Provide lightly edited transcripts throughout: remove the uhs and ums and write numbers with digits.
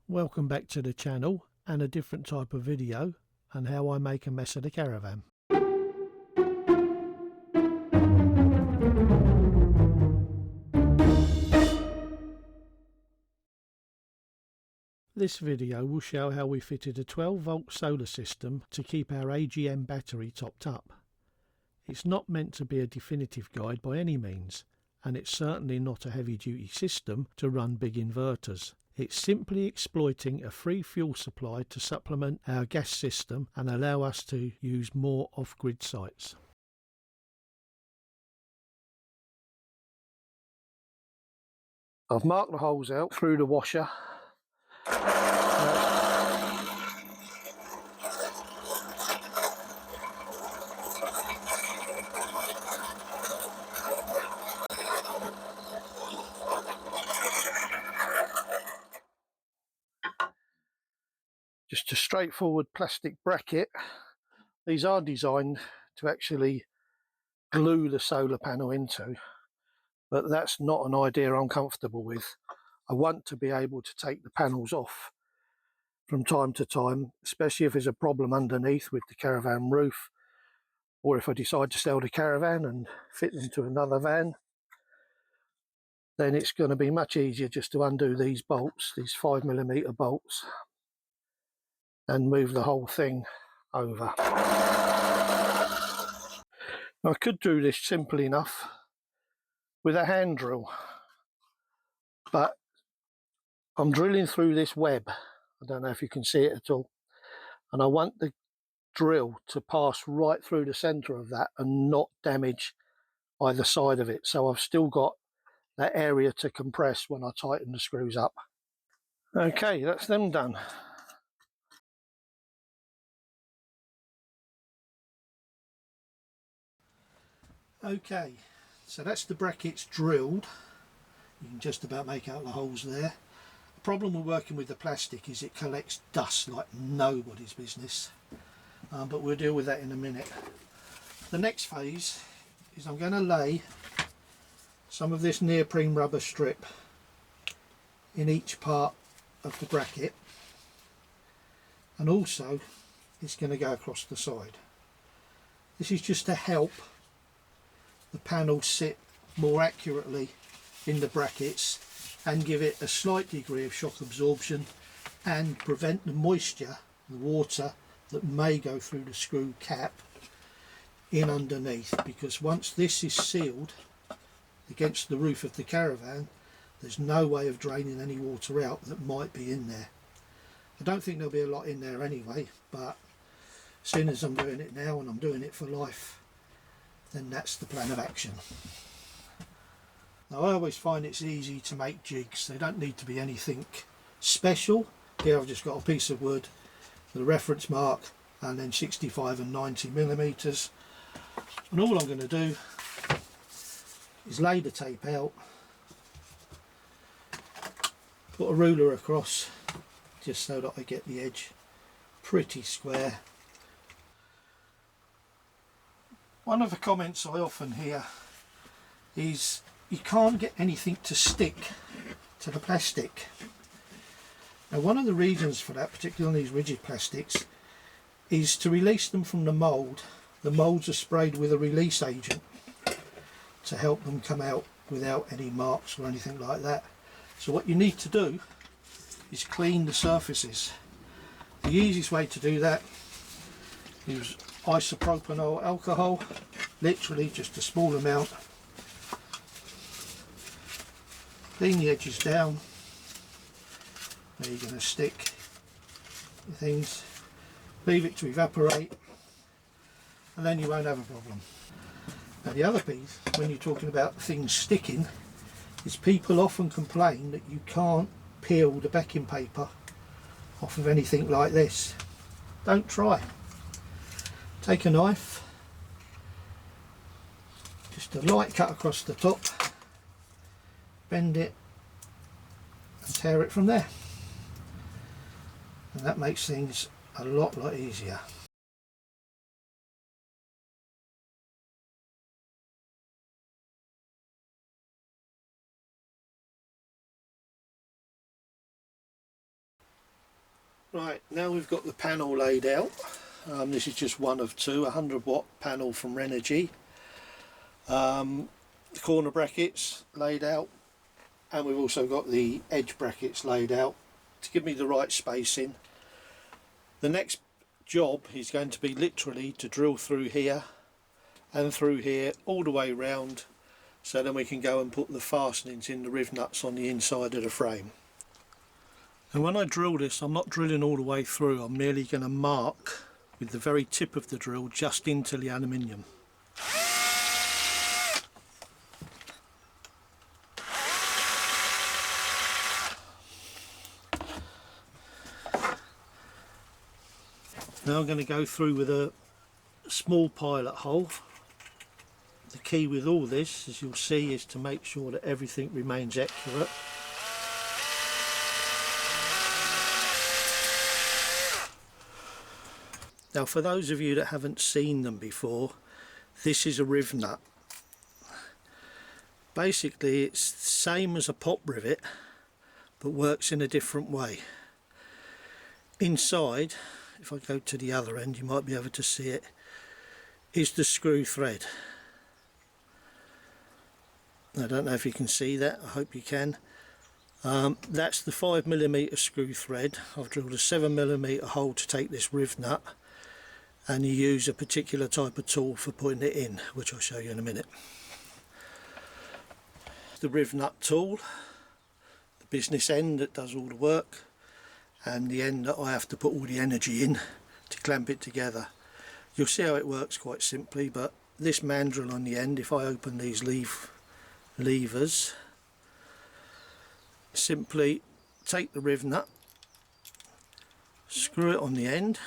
Welcome back to the channel and a different type of video on how I make a mess of the caravan. This video will show how we fitted a 12-volt solar system to keep our AGM battery topped up. It's not meant to be a definitive guide by any means, and it's certainly not a heavy-duty system to run big inverters. It's simply exploiting a free fuel supply to supplement our gas system and allow us to use more off-grid sites. I've marked the holes out through the washer. Just a straightforward plastic bracket. These are designed to actually glue the solar panel into, but that's not an idea I'm comfortable with. I want to be able to take the panels off from time to time, especially if there's a problem underneath with the caravan roof, or if I decide to sell the caravan and fit them to another van, then it's going to be much easier just to undo these bolts, these 5mm bolts, and move the whole thing over. I could do this simple enough with a hand drill, but I'm drilling through this web. I don't know if you can see it at all, and I want the drill to pass right through the center of that and not damage either side of it, so I've still got that area to compress when I tighten the screws up. Okay, that's them done. Okay, so that's the brackets drilled. You can just about make out the holes there. The problem with working with the plastic is it collects dust like nobody's business, but we'll deal with that in a minute. The next phase is I'm going to lay some of this neoprene rubber strip in each part of the bracket, and also it's going to go across the side. This is just to help the panel sit more accurately in the brackets and give it a slight degree of shock absorption and prevent the moisture, the water that may go through the screw cap in underneath, because once this is sealed against the roof of the caravan, there's no way of draining any water out that might be in there. I don't think there'll be a lot in there anyway, but as soon as I'm doing it now and I'm doing it for life, then that's the plan of action. Now, I always find it's easy to make jigs. They don't need to be anything special. Here I've just got a piece of wood with a reference mark and then 65 and 90mm, and all I'm going to do is lay the tape out, put a ruler across just so that I get the edge pretty square. One of the comments I often hear is you can't get anything to stick to the plastic. Now, one of the reasons for that, particularly on these rigid plastics, is to release them from the mould. The moulds are sprayed with a release agent to help them come out without any marks or anything like that. So what you need to do is clean the surfaces. The easiest way to do that is isopropanol alcohol, literally just a small amount. Clean the edges down where you're going to stick your things, leave it to evaporate, and then you won't have a problem. Now, the other piece, when you're talking about things sticking, is people often complain that you can't peel the backing paper off of anything like this. Don't try. Take a knife, just a light cut across the top, bend it and tear it from there, and that makes things a lot easier. Right, now we've got the panel laid out. This is just one of two, 100-watt panel from Renogy. The corner brackets laid out, and we've also got the edge brackets laid out to give me the right spacing. The next job is going to be literally to drill through here and through here all the way round, so then we can go and put the fastenings in the riv nuts on the inside of the frame. And when I drill this, I'm not drilling all the way through, I'm merely going to mark with the very tip of the drill just into the aluminium. Now I'm going to go through with a small pilot hole. The key with all this, as you'll see, is to make sure that everything remains accurate. Now, for those of you that haven't seen them before, this is a riv nut. Basically, it's the same as a pop rivet, but works in a different way. Inside, if I go to the other end, you might be able to see it, is the screw thread. I don't know if you can see that, I hope you can. That's the 5mm screw thread. I've drilled a 7mm hole to take this riv nut, and you use a particular type of tool for putting it in, which I'll show you in a minute. The riv nut tool, the business end that does all the work, and the end that I have to put all the energy in to clamp it together. You'll see how it works quite simply, but this mandrel on the end, if I open these levers, simply take the riv nut, screw it on the end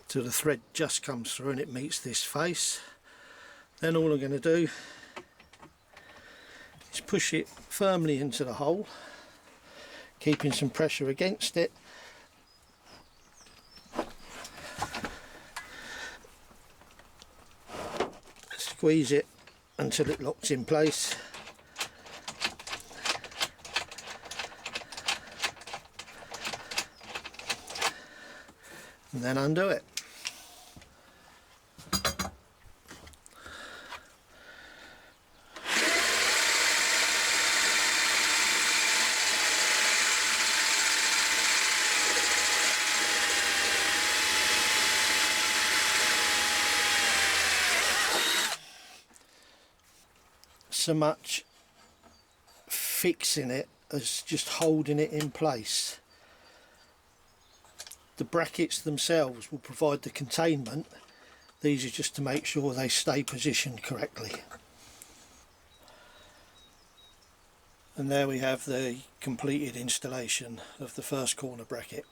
till the thread just comes through and it meets this face. Then all I'm going to do is push it firmly into the hole, keeping some pressure against it. Squeeze it until it locks in place. And then undo it. So much fixing it as just holding it in place. The brackets themselves will provide the containment. These are just to make sure they stay positioned correctly. And there we have the completed installation of the first corner bracket.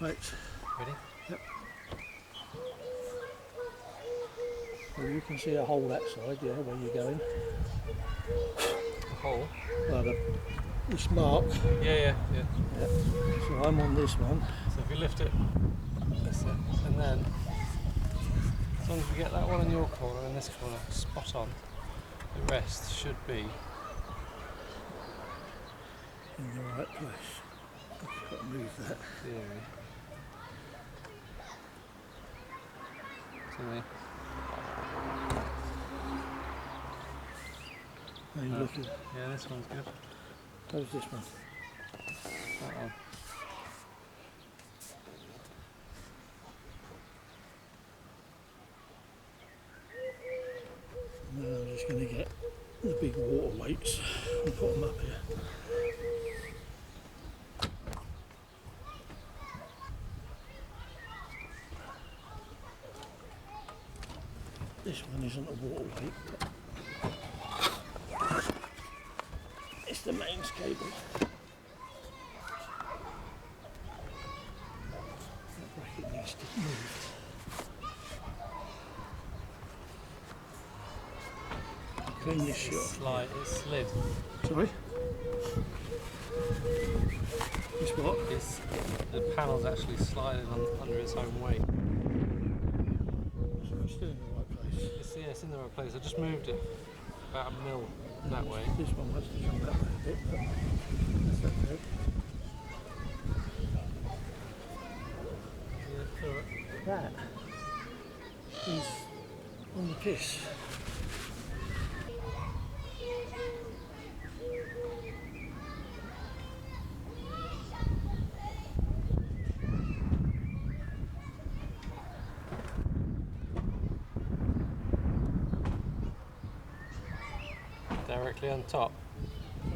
plates. Ready? Yep. Well, you can see a hole that side, yeah, where you're going. A hole? Well, this mark. Yeah. Yep. So I'm on this one. So if you lift it, that's it, and then as long as we get that one in your corner and this corner spot on, the rest should be In the right place. I've got to move that. theory. To me. Are you looking? Yeah, this one's good. How's this one? That one. Now I'm just going to get the big water weights and put them up here. This one isn't a water weight, but it's the mains cable. That bracket needs to move. Clean this shit off. It slid. Sorry? This what? The panel's actually sliding under its own weight. So it's still in the right place. It's in the right place. I just moved it about a mil that way. This one has to come that way a bit, but that's okay. That is on the piss. Directly on top.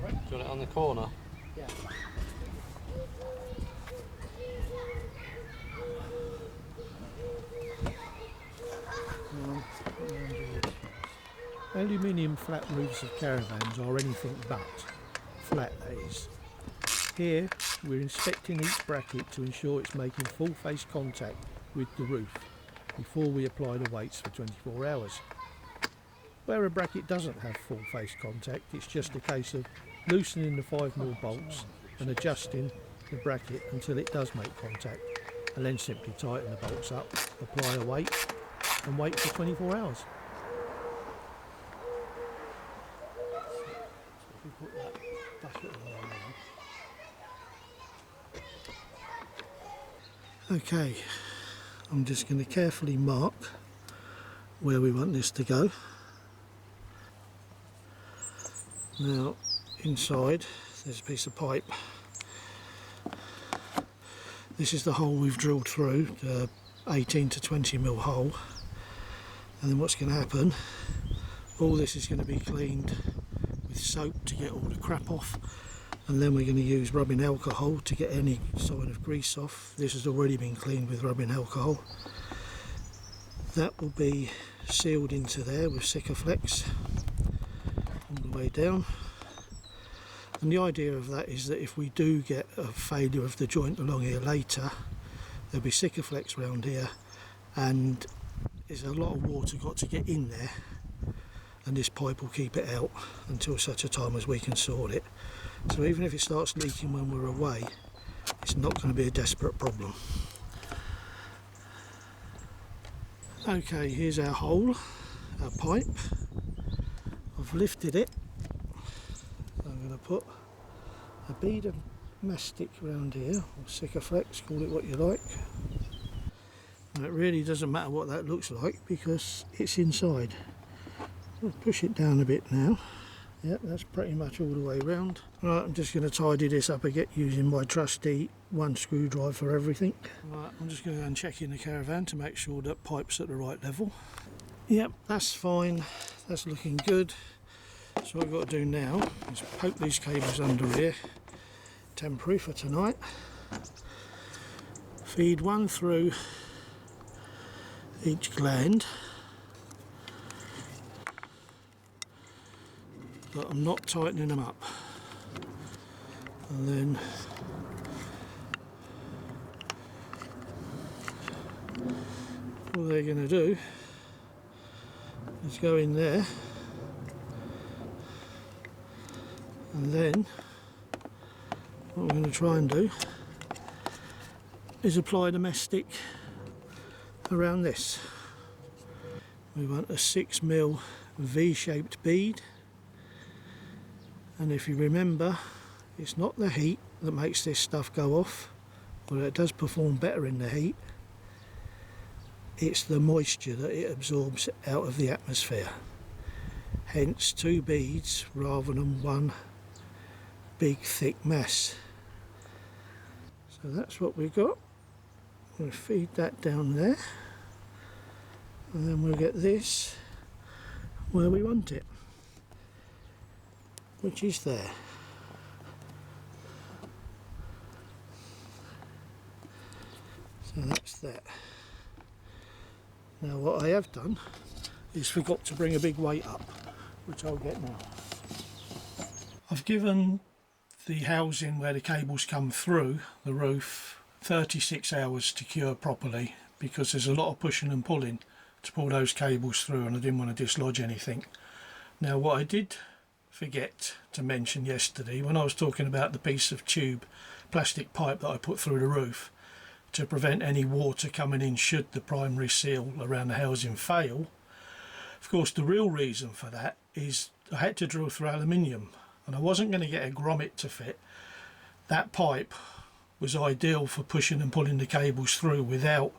Right. Do you want it on the corner? Yeah. Aluminium flat roofs of caravans are anything but flat, that is. Here we're inspecting each bracket to ensure it's making full face contact with the roof before we apply the weights for 24 hours. Where a bracket doesn't have full face contact, it's just a case of loosening the 5mm bolts and adjusting the bracket until it does make contact, and then simply tighten the bolts up, apply a weight and wait for 24 hours. So if we put that bucket along there. Okay, I'm just going to carefully mark where we want this to go. Now inside there's a piece of pipe. This is the hole we've drilled through, the 18 to 20mm hole, and then what's going to happen, all this is going to be cleaned with soap to get all the crap off, and then we're going to use rubbing alcohol to get any sign of grease off. This has already been cleaned with rubbing alcohol. That will be sealed into there with Sikaflex all the way down, and the idea of that is that if we do get a failure of the joint along here later, there'll be Sikaflex round here, and there's a lot of water got to get in there, and this pipe will keep it out until such a time as we can sort it. So even if it starts leaking when we're away, it's not going to be a desperate problem. Okay, here's our hole, our pipe. I've lifted it. I'm going to put a bead of mastic around here, or Sikaflex, call it what you like. Now it really doesn't matter what that looks like because it's inside. I'll push it down a bit now. Yep, that's pretty much all the way around. Right, I'm just going to tidy this up again using my trusty one screwdriver for everything. Right, I'm just going to go and check in the caravan to make sure that pipe's at the right level. Yep, that's fine. That's looking good. So what I've got to do now is poke these cables under here, temporary for tonight. Feed one through each gland. But I'm not tightening them up. And then they're going to do is go in there, and then what we're going to try and do is apply the mastic around this. We want a 6mm V-shaped bead, and if you remember, it's not the heat that makes this stuff go off, although it does perform better in the heat. It's the moisture that it absorbs out of the atmosphere. Hence 2 beads rather than one big thick mass. So that's what we've got. We'll feed that down there, and then we'll get this where we want it, which is there. So that's that. Now what I have done is forgot to bring a big weight up, which I'll get now. I've given the housing where the cables come through the roof 36 hours to cure properly, because there's a lot of pushing and pulling to pull those cables through, and I didn't want to dislodge anything. Now what I did forget to mention yesterday, when I was talking about the piece of tube plastic pipe that I put through the roof to prevent any water coming in should the primary seal around the housing fail, of course the real reason for that is I had to drill through aluminium, and I wasn't going to get a grommet to fit. That pipe was ideal for pushing and pulling the cables through without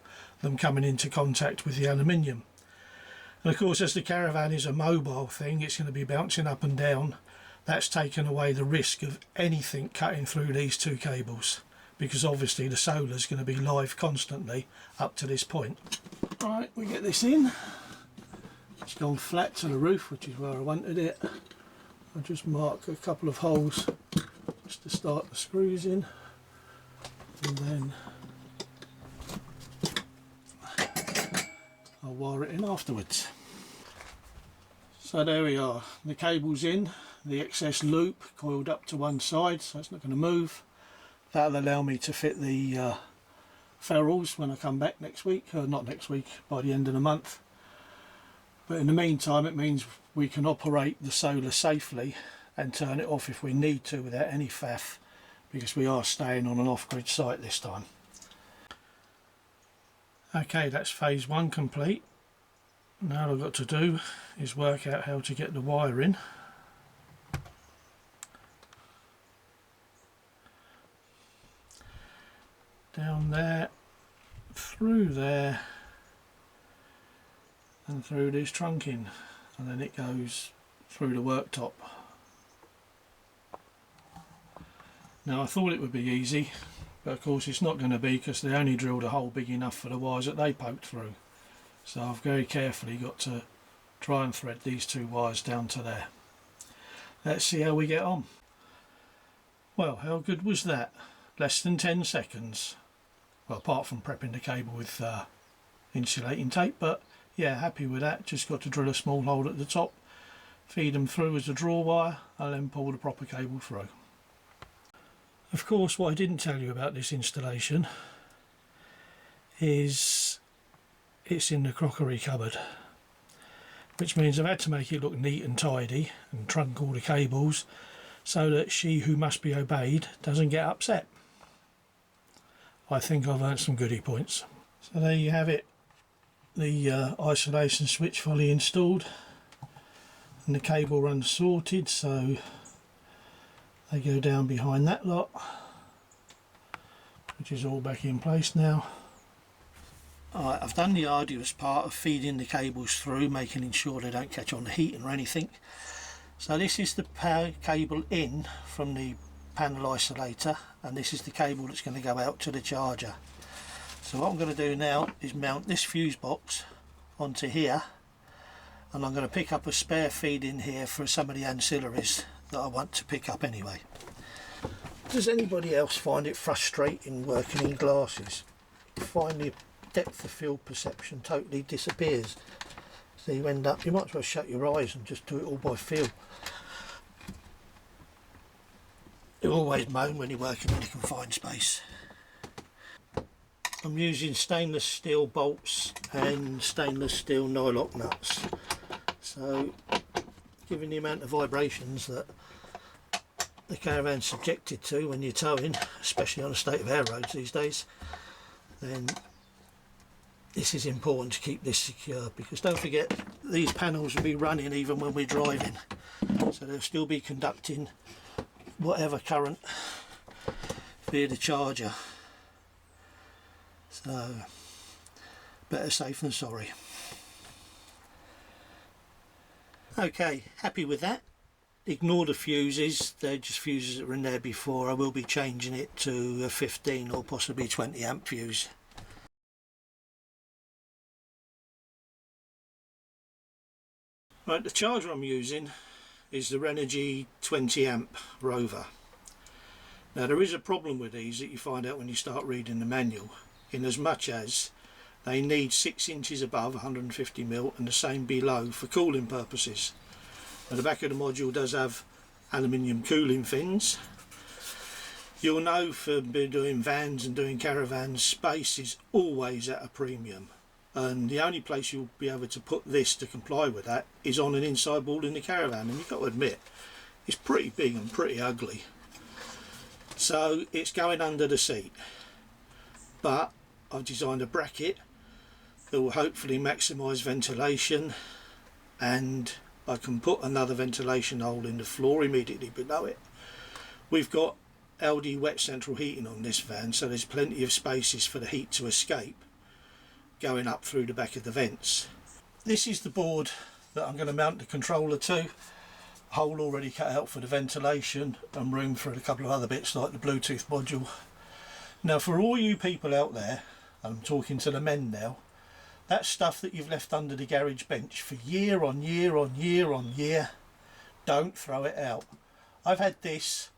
them coming into contact with the aluminium. And of course, as the caravan is a mobile thing, it's going to be bouncing up and down. That's taken away the risk of anything cutting through these 2 cables, because obviously the solar is going to be live constantly up to this point. Right, we get this in. It's gone flat to the roof, which is where I wanted it. I'll just mark a couple of holes just to start the screws in, and then I'll wire it in afterwards. So there we are, the cable's in, the excess loop coiled up to one side, so it's not going to move. That'll allow me to fit the ferrules when I come back next week, or not next week, by the end of the month. But in the meantime, it means we can operate the solar safely and turn it off if we need to without any faff, because we are staying on an off-grid site this time. Okay, that's phase 1 complete. Now all I've got to do is work out how to get the wire in. Down there, through there, and through this trunking, and then it goes through the worktop. Now I thought it would be easy, but of course it's not going to be, because they only drilled a hole big enough for the wires that they poked through. So I've very carefully got to try and thread these 2 wires down to there. Let's see how we get on. Well, how good was that? Less than 10 seconds. Well, apart from prepping the cable with insulating tape, but yeah, happy with that. Just got to drill a small hole at the top, feed them through as a draw wire, and then pull the proper cable through. Of course, what I didn't tell you about this installation is it's in the crockery cupboard, which means I've had to make it look neat and tidy and trunk all the cables so that she who must be obeyed doesn't get upset. I think I've earned some goodie points. So there you have it, the isolation switch fully installed, and the cable runs sorted, so they go down behind that lot, which is all back in place now. Alright, I've done the arduous part of feeding the cables through, making sure they don't catch on the heating or anything. So this is the power cable in from the panel isolator, and this is the cable that's going to go out to the charger. So what I'm going to do now is mount this fuse box onto here, and I'm going to pick up a spare feed in here for some of the ancillaries that I want to pick up anyway. Does anybody else find it frustrating working in glasses? You find the depth of field perception totally disappears, so you end up, you might as well shut your eyes and just do it all by feel. You always moan when you're working in a confined space. I'm using stainless steel bolts and stainless steel nylock nuts, so given the amount of vibrations that the caravan's subjected to when you're towing, especially on a state of air roads these days, then this is important to keep this secure, because don't forget these panels will be running even when we're driving, so they'll still be conducting whatever current via the charger. So better safe than sorry. Okay, happy with that. Ignore the fuses, they're just fuses that were in there before. I will be changing it to a 15 or possibly 20 amp fuse. Right, the charger I'm using is the Renogy 20 amp Rover. Now there is a problem with these that you find out when you start reading the manual, in as much as they need 6 inches above 150mm and the same below for cooling purposes. Now the back of the module does have aluminium cooling fins. You'll know from doing vans and doing caravans, space is always at a premium, and the only place you'll be able to put this to comply with that is on an inside wall in the caravan, and you've got to admit it's pretty big and pretty ugly. So it's going under the seat, but I've designed a bracket that will hopefully maximise ventilation, and I can put another ventilation hole in the floor immediately below it. We've got LD wet central heating on this van, so there's plenty of spaces for the heat to escape going up through the back of the vents. This is the board that I'm going to mount the controller to. Hole already cut out for the ventilation and room for a couple of other bits like the Bluetooth module. Now for all you people out there, I'm talking to the men now, that stuff that you've left under the garage bench for year on year on year on year, don't throw it out. I've had this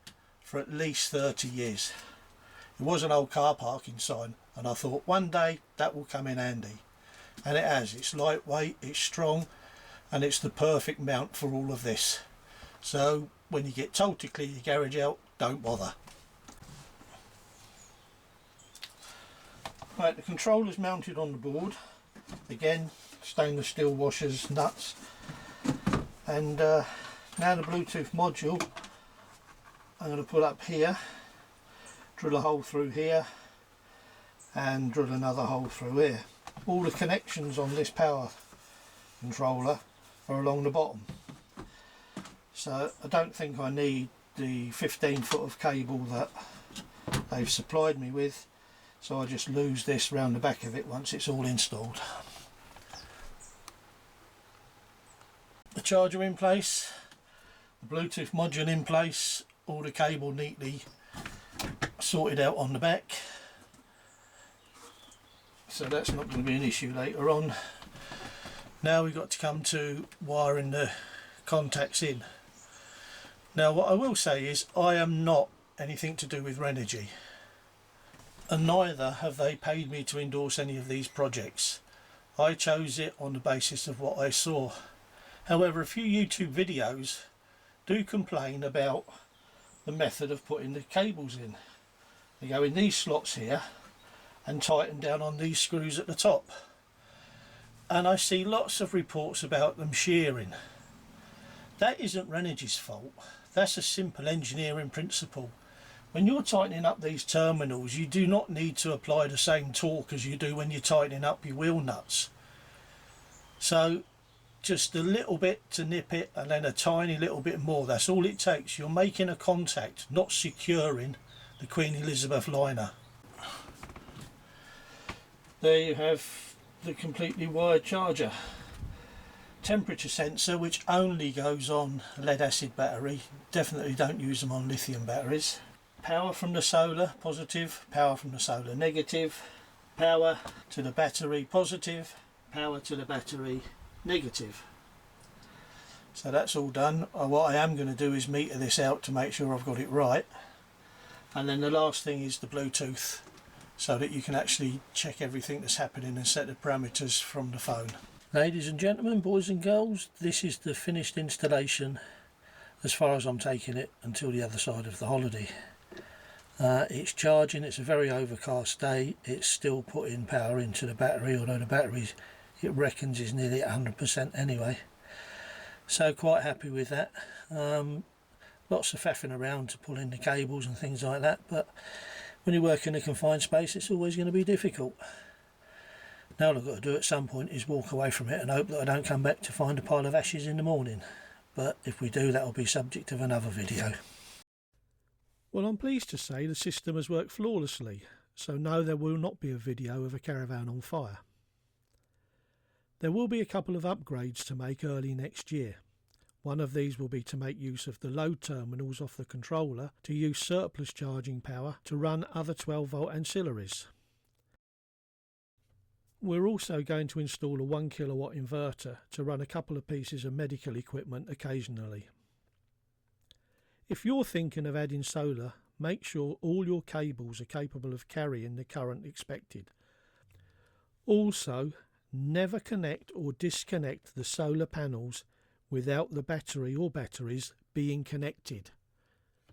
for at least 30 years. It was an old car parking sign, and I thought one day that will come in handy, and it has. It's lightweight, it's strong, and it's the perfect mount for all of this. So when you get told to clear your garage out, don't bother. Right, the controller's mounted on the board. Again, stainless steel washers, nuts, and now the Bluetooth module I'm going to put up here, drill a hole through here and drill another hole through here. All the connections on this power controller are along the bottom, so I don't think I need the 15 foot of cable that they've supplied me with, so I just lose this round the back of it once it's all installed. The charger in place, the Bluetooth module in place, all the cable neatly sorted out on the back, so that's not going to be an issue later on. Now we've got to come to wiring the contacts in. Now what I will say is I am not anything to do with Renogy, and neither have they paid me to endorse any of these projects. I chose it on the basis of what I saw. However, a few YouTube videos do complain about the method of putting the cables in. They go in these slots here and tighten down on these screws at the top, and I see lots of reports about them shearing. That isn't Renogy's fault. That's a simple engineering principle. When you're tightening up these terminals, you do not need to apply the same torque as you do when you're tightening up your wheel nuts. So just a little bit to nip it, and then a tiny little bit more. That's all it takes. You're making a contact, not securing the Queen Elizabeth liner. There you have the completely wired charger. Temperature sensor, which only goes on lead acid battery. Definitely don't use them on lithium batteries. Power from the solar positive, power from the solar negative, power to the battery positive, power to the battery negative. So that's all done. What I am going to do is meter this out to make sure I've got it right, and then the last thing is the Bluetooth, so that you can actually check everything that's happening and set the parameters from the phone. Ladies and gentlemen, boys and girls, this is the finished installation as far as I'm taking it until the other side of the holiday. It's charging. It's a very overcast day. It's still putting power into the battery, although the battery, it reckons, is nearly at 100% anyway. So quite happy with that. Lots of faffing around to pull in the cables and things like that, but when you work in a confined space it's always going to be difficult. Now all I've got to do at some point is walk away from it and hope that I don't come back to find a pile of ashes in the morning. But if we do, that will be subject of another video. Well, I'm pleased to say the system has worked flawlessly, so no, there will not be a video of a caravan on fire. There will be a couple of upgrades to make early next year. One of these will be to make use of the load terminals off the controller to use surplus charging power to run other 12-volt ancillaries. We're also going to install a 1 kilowatt inverter to run a couple of pieces of medical equipment occasionally. If you're thinking of adding solar, make sure all your cables are capable of carrying the current expected. Also, never connect or disconnect the solar panels without the battery or batteries being connected.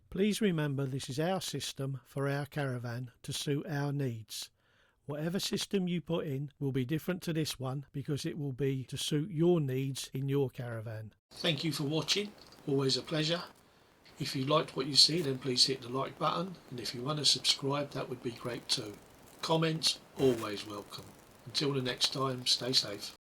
Please remember, this is our system for our caravan to suit our needs. Whatever system you put in will be different to this one because it will be to suit your needs in your caravan. Thank you for watching, always a pleasure. If you liked what you see, then please hit the like button, and if you want to subscribe, that would be great too. Comments always welcome. Until the next time, stay safe.